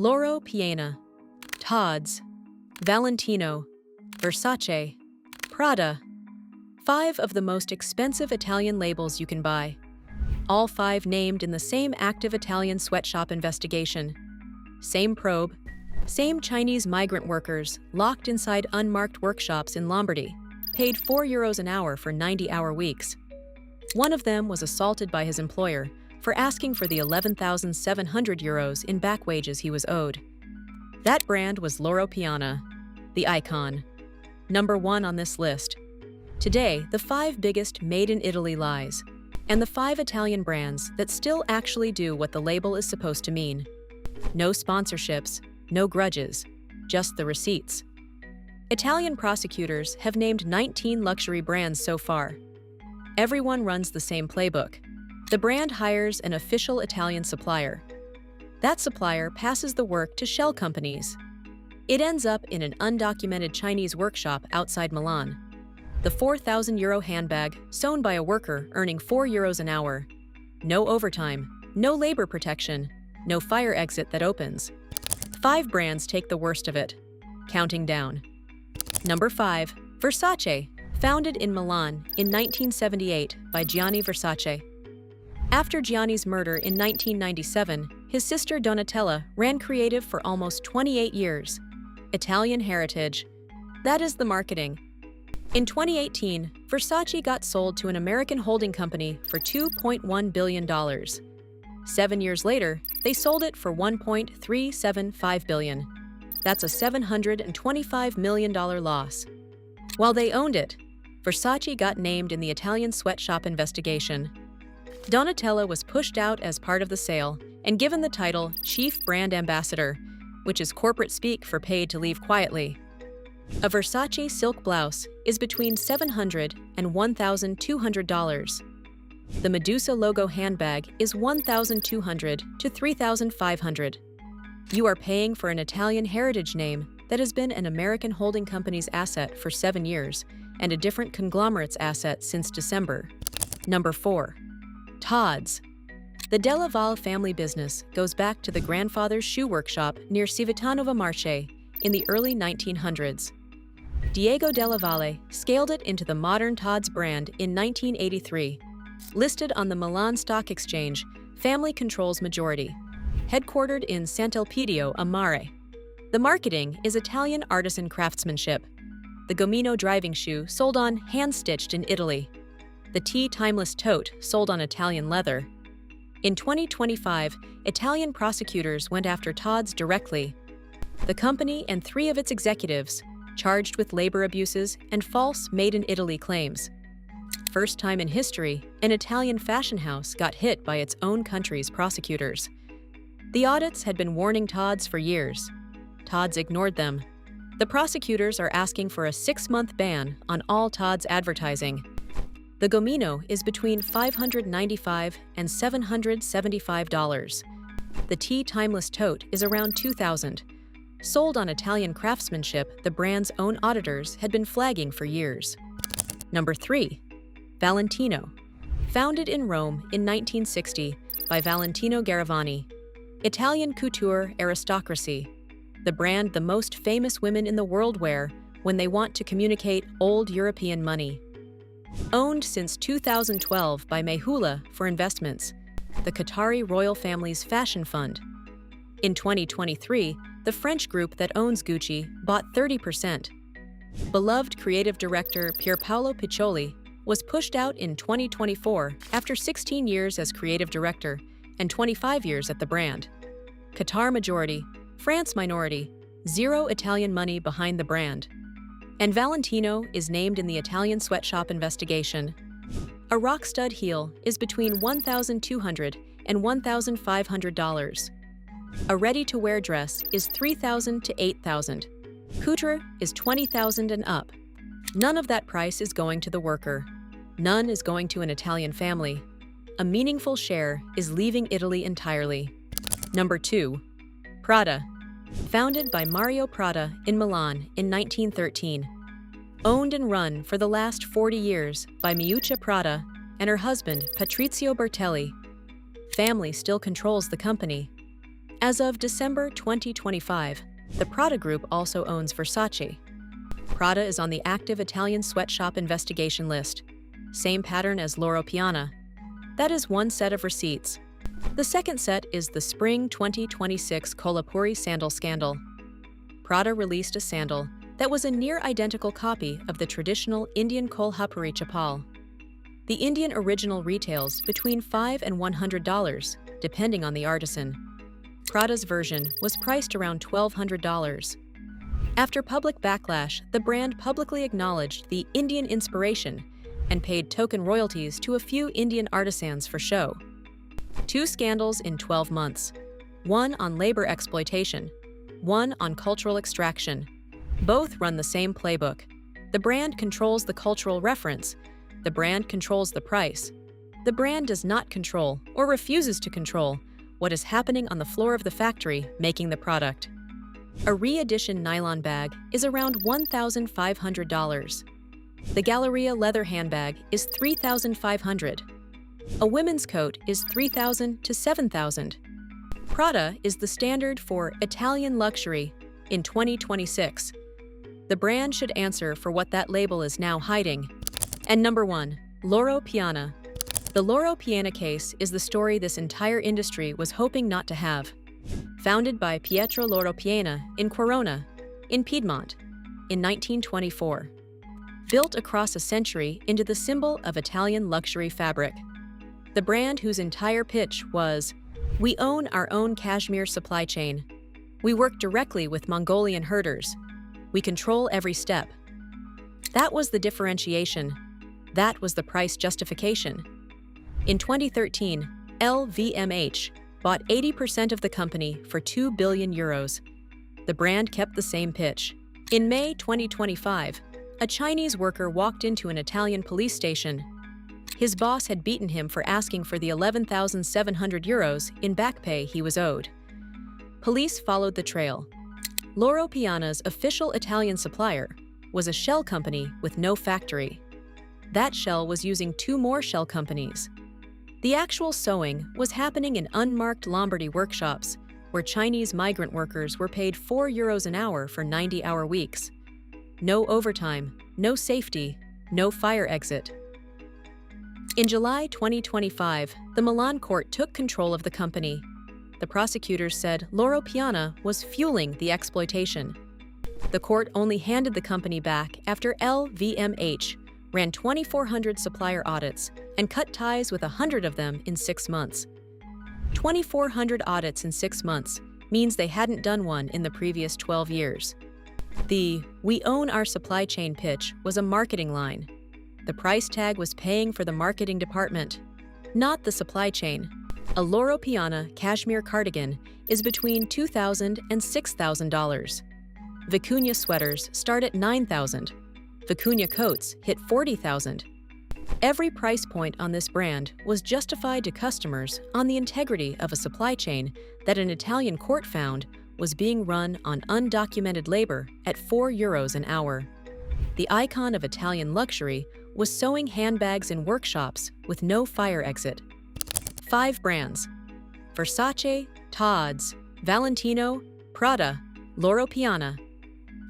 Loro Piana, Tod's, Valentino, Versace, Prada. 5 of the most expensive Italian labels you can buy. All 5 named in the same active Italian sweatshop investigation. Same probe, same Chinese migrant workers locked inside unmarked workshops in Lombardy, paid €4 an hour for 90-hour weeks. One of them was assaulted by his employer for asking for the €11,700 in back wages he was owed. That brand was Loro Piana, the icon. Number 1 on this list. Today, the 5 biggest Made in Italy lies, and the 5 Italian brands that still actually do what the label is supposed to mean. No sponsorships, no grudges, just the receipts. Italian prosecutors have named 19 luxury brands so far. Everyone runs the same playbook. The brand hires an official Italian supplier. That supplier passes the work to shell companies. It ends up in an undocumented Chinese workshop outside Milan. The €4,000 handbag sewn by a worker earning €4 an hour. No overtime, no labor protection, no fire exit that opens. 5 brands take the worst of it. Counting down. Number 5. Versace, founded in Milan in 1978 by Gianni Versace. After Gianni's murder in 1997, his sister Donatella ran creative for almost 28 years. Italian heritage. That is the marketing. In 2018, Versace got sold to an American holding company for $2.1 billion. 7 years later, they sold it for $1.375 billion. That's a $725 million loss. While they owned it, Versace got named in the Italian sweatshop investigation. Donatella was pushed out as part of the sale and given the title Chief Brand Ambassador, which is corporate speak for paid to leave quietly. A Versace silk blouse is between $700 and $1,200. The Medusa logo handbag is $1,200 to $3,500. You are paying for an Italian heritage name that has been an American holding company's asset for 7 years and a different conglomerate's asset since December. Number 4. Tod's. The Della Valle family business goes back to the grandfather's shoe workshop near Civitanova Marche in the early 1900s. Diego Della Valle scaled it into the modern Tod's brand in 1983. Listed on the Milan Stock Exchange, family controls majority. Headquartered in Sant'Elpidio a Mare. The marketing is Italian artisan craftsmanship. The Gomino driving shoe sold on hand-stitched in Italy. The T timeless tote sold on Italian leather. In 2025, Italian prosecutors went after Tod's directly. The company and 3 of its executives charged with labor abuses and false Made in Italy claims. First time in history, an Italian fashion house got hit by its own country's prosecutors. The audits had been warning Tod's for years. Tod's ignored them. The prosecutors are asking for a 6-month ban on all Tod's advertising. The Gomino is between $595 and $775. The T timeless tote is around $2,000. Sold on Italian craftsmanship, the brand's own auditors had been flagging for years. Number 3. Valentino. Founded in Rome in 1960 by Valentino Garavani. Italian couture aristocracy. The brand the most famous women in the world wear when they want to communicate old European money. Owned since 2012 by Mehula for investments, the Qatari royal family's fashion fund. In 2023, the French group that owns Gucci bought 30%. Beloved creative director Pierpaolo Piccioli was pushed out in 2024 after 16 years as creative director and 25 years at the brand. Qatar majority, France minority, 0 Italian money behind the brand. And Valentino is named in the Italian sweatshop investigation. A rock stud heel is between $1,200 and $1,500. A ready-to-wear dress is $3,000 to $8,000. Couture is $20,000 and up. None of that price is going to the worker. None is going to an Italian family. A meaningful share is leaving Italy entirely. Number 2. Prada. Founded by Mario Prada in Milan in 1913. Owned and run for the last 40 years by Miuccia Prada and her husband Patrizio Bertelli. Family still controls the company. As of December 2025, the Prada Group also owns Versace. Prada is on the active Italian sweatshop investigation list. Same pattern as Loro Piana. That is one set of receipts. The second set is the Spring 2026 Kolhapuri sandal scandal. Prada released a sandal that was a near-identical copy of the traditional Indian Kolhapuri chappal. The Indian original retails between $5 and $100, depending on the artisan. Prada's version was priced around $1,200. After public backlash, the brand publicly acknowledged the Indian inspiration and paid token royalties to a few Indian artisans for show. 2 scandals in 12 months. One on labor exploitation, one on cultural extraction. Both run the same playbook. The brand controls the cultural reference. The brand controls the price. The brand does not control, or refuses to control, what is happening on the floor of the factory making the product. A re-edition nylon bag is around $1,500. The Galleria leather handbag is $3,500. A women's coat is $3,000 to $7,000. Prada is the standard for Italian luxury in 2026. The brand should answer for what that label is now hiding. And number 1, Loro Piana. The Loro Piana case is the story this entire industry was hoping not to have. Founded by Pietro Loro Piana in Corona, in Piedmont, in 1924. Built across a century into the symbol of Italian luxury fabric. The brand whose entire pitch was, "We own our own cashmere supply chain. We work directly with Mongolian herders. We control every step." That was the differentiation. That was the price justification. In 2013, LVMH bought 80% of the company for €2 billion. The brand kept the same pitch. In May 2025, a Chinese worker walked into an Italian police station. His boss had beaten him for asking for the €11,700 in back pay he was owed. Police followed the trail. Loro Piana's official Italian supplier was a shell company with no factory. That shell was using 2 more shell companies. The actual sewing was happening in unmarked Lombardy workshops, where Chinese migrant workers were paid €4 an hour for 90-hour weeks. No overtime, no safety, no fire exit. In July 2025, the Milan court took control of the company. The prosecutors said Loro Piana was fueling the exploitation. The court only handed the company back after LVMH ran 2,400 supplier audits and cut ties with 100 of them in 6 months. 2,400 audits in 6 months means they hadn't done one in the previous 12 years. The "we own our supply chain" pitch was a marketing line. The price tag was paying for the marketing department, not the supply chain. A Loro Piana cashmere cardigan is between $2,000 and $6,000. Vicuña sweaters start at $9,000. Vicuña coats hit $40,000. Every price point on this brand was justified to customers on the integrity of a supply chain that an Italian court found was being run on undocumented labor at €4 an hour. The icon of Italian luxury was sewing handbags in workshops with no fire exit. 5 brands: Versace, Tod's, Valentino, Prada, Loro Piana.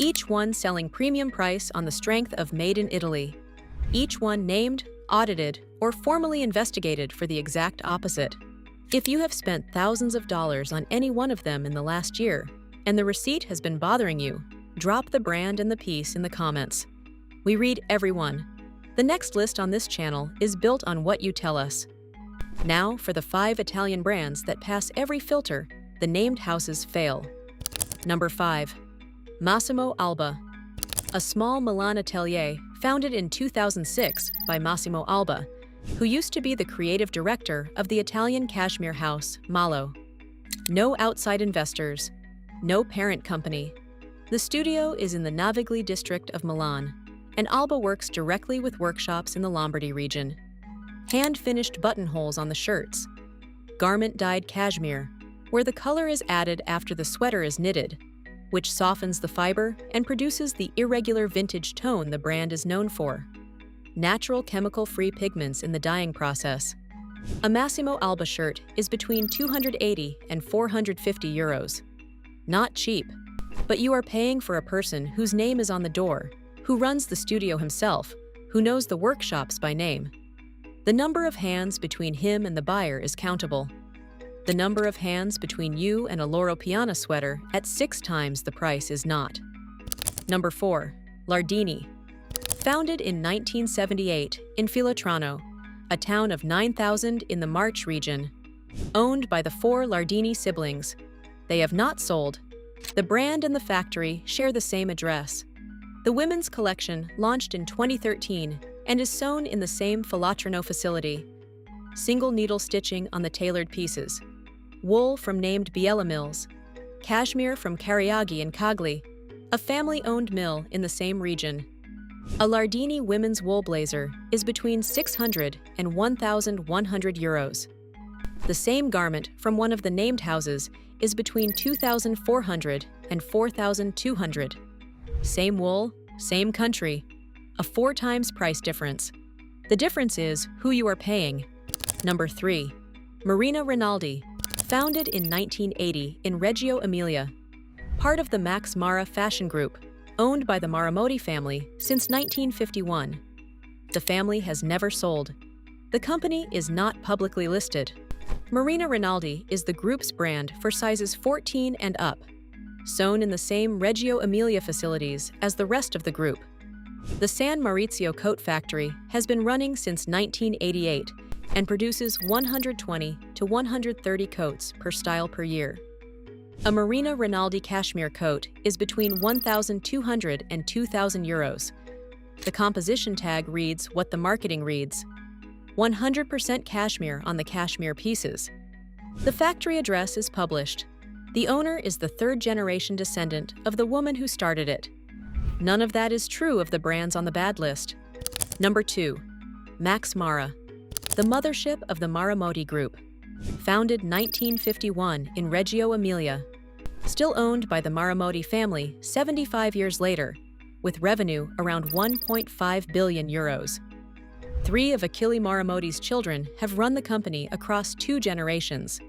Each one selling premium price on the strength of Made in Italy. Each one named, audited, or formally investigated for the exact opposite. If you have spent thousands of dollars on any one of them in the last year, and the receipt has been bothering you, drop the brand and the piece in the comments. We read every one. The next list on this channel is built on what you tell us. Now for the 5 Italian brands that pass every filter the named houses fail. Number 5. Massimo Alba. A small Milan atelier founded in 2006 by Massimo Alba, who used to be the creative director of the Italian cashmere house, Malo. No outside investors, no parent company. The studio is in the Navigli district of Milan, and Alba works directly with workshops in the Lombardy region. Hand-finished buttonholes on the shirts. Garment-dyed cashmere, where the color is added after the sweater is knitted, which softens the fiber and produces the irregular vintage tone the brand is known for. Natural chemical-free pigments in the dyeing process. A Massimo Alba shirt is between 280 and 450 euros. Not cheap, but you are paying for a person whose name is on the door, who runs the studio himself, who knows the workshops by name. The number of hands between him and the buyer is countable. The number of hands between you and a Loro Piana sweater at 6 times the price is not. Number 4. Lardini. Founded in 1978 in Filotrano, a town of 9,000 in the Marche region. Owned by the 4 Lardini siblings. They have not sold. The brand and the factory share the same address. The women's collection launched in 2013 and is sewn in the same Filotrano facility. Single needle stitching on the tailored pieces. Wool from named Biella mills. Cashmere from Cariaghi and Cagli, a family-owned mill in the same region. A Lardini women's wool blazer is between 600 and 1,100 euros. The same garment from one of the named houses is between 2,400 and 4,200. Same wool, same country, a 4 times price difference. The difference is who you are paying. Number 3. Marina Rinaldi. Founded in 1980 in Reggio Emilia. Part of the Max Mara fashion group, owned by the Maramotti family since 1951. The family has never sold. The company is not publicly listed. Marina Rinaldi is the group's brand for sizes 14 and up, sewn in the same Reggio Emilia facilities as the rest of the group. The San Maurizio coat factory has been running since 1988 and produces 120 to 130 coats per style per year. A Marina Rinaldi cashmere coat is between 1,200 and 2,000 euros. The composition tag reads what the marketing reads: 100% cashmere on the cashmere pieces. The factory address is published. The owner is the 3rd-generation descendant of the woman who started it. None of that is true of the brands on the bad list. Number 2. Max Mara. The mothership of the Maramotti Group. Founded 1951 in Reggio Emilia. Still owned by the Maramotti family 75 years later, with revenue around 1.5 billion euros. 3 of Achille Maramotti's children have run the company across 2 generations.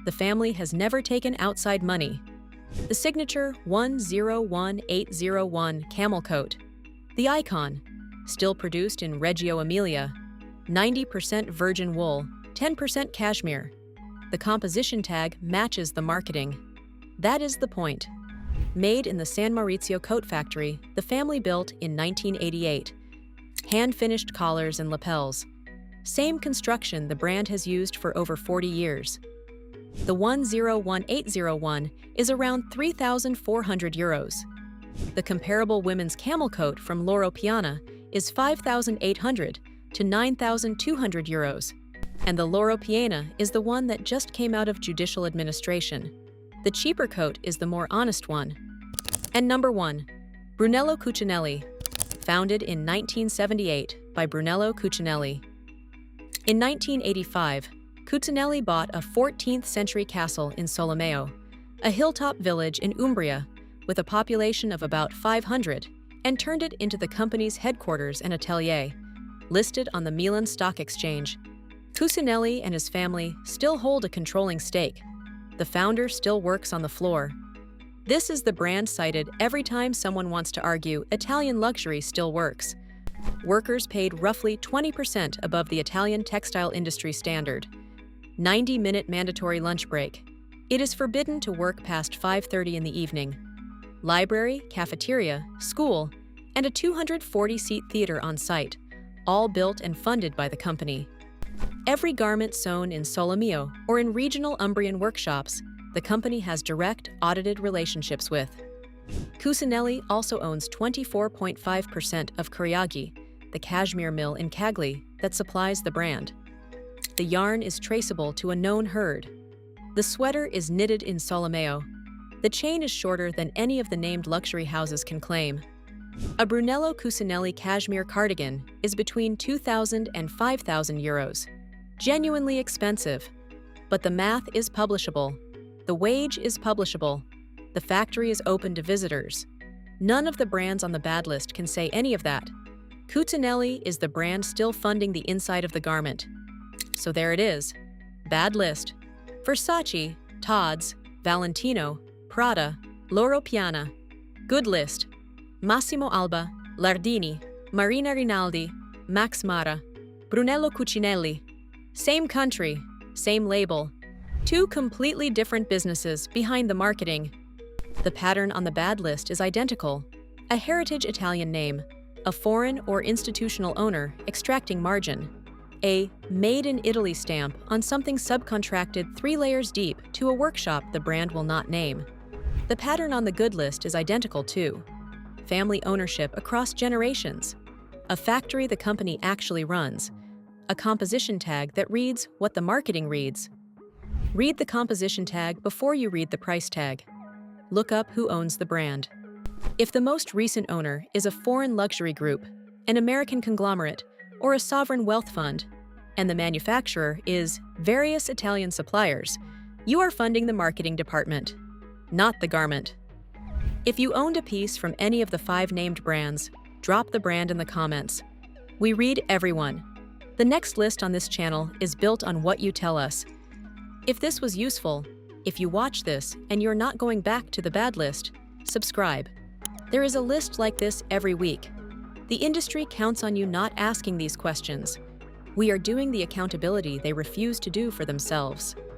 The family has never taken outside money. The signature 101801 camel coat. The icon, still produced in Reggio Emilia, 90% virgin wool, 10% cashmere. The composition tag matches the marketing. That is the point. Made in the San Maurizio coat factory, the family built in 1988. Hand-finished collars and lapels. Same construction the brand has used for over 40 years. The 101801 is around 3,400 euros. The comparable women's camel coat from Loro Piana is 5,800 to 9,200 euros. And the Loro Piana is the one that just came out of judicial administration. The cheaper coat is the more honest one. And number 1. Brunello Cucinelli. Founded in 1978 by Brunello Cucinelli. In 1985, Cucinelli bought a 14th-century castle in Solomeo, a hilltop village in Umbria with a population of about 500, and turned it into the company's headquarters and atelier, listed on the Milan Stock Exchange. Cucinelli and his family still hold a controlling stake. The founder still works on the floor. This is the brand cited every time someone wants to argue Italian luxury still works. Workers paid roughly 20% above the Italian textile industry standard. 90-minute mandatory lunch break. It is forbidden to work past 5:30 in the evening. Library, cafeteria, school, and a 240-seat theater on site, all built and funded by the company. Every garment sewn in Solomeo or in regional Umbrian workshops, the company has direct, audited relationships with. Cucinelli also owns 24.5% of Cariaghi, the cashmere mill in Cagli that supplies the brand. The yarn is traceable to a known herd. The sweater is knitted in Solomeo. The chain is shorter than any of the named luxury houses can claim. A Brunello Cucinelli cashmere cardigan is between 2,000 and 5,000 euros. Genuinely expensive. But the math is publishable. The wage is publishable. The factory is open to visitors. None of the brands on the bad list can say any of that. Cucinelli is the brand still funding the inside of the garment. So there it is. Bad list. Versace, Tod's, Valentino, Prada, Loro Piana. Good list. Massimo Alba, Lardini, Marina Rinaldi, Max Mara, Brunello Cucinelli. Same country, same label. Two completely different businesses behind the marketing. The pattern on the bad list is identical. A heritage Italian name, a foreign or institutional owner extracting margin, a Made in Italy stamp on something subcontracted 3 layers deep to a workshop the brand will not name. The pattern on the good list is identical too. Family ownership across generations, a factory the company actually runs, a composition tag that reads what the marketing reads. Read the composition tag before you read the price tag. Look up who owns the brand. If the most recent owner is a foreign luxury group, an American conglomerate, or a sovereign wealth fund, and the manufacturer is various Italian suppliers, you are funding the marketing department, not the garment. If you owned a piece from any of the 5 named brands, drop the brand in the comments. We read everyone. The next list on this channel is built on what you tell us. If this was useful, if you watch this and you're not going back to the bad list, subscribe. There is a list like this every week. The industry counts on you not asking these questions. We are doing the accountability they refuse to do for themselves.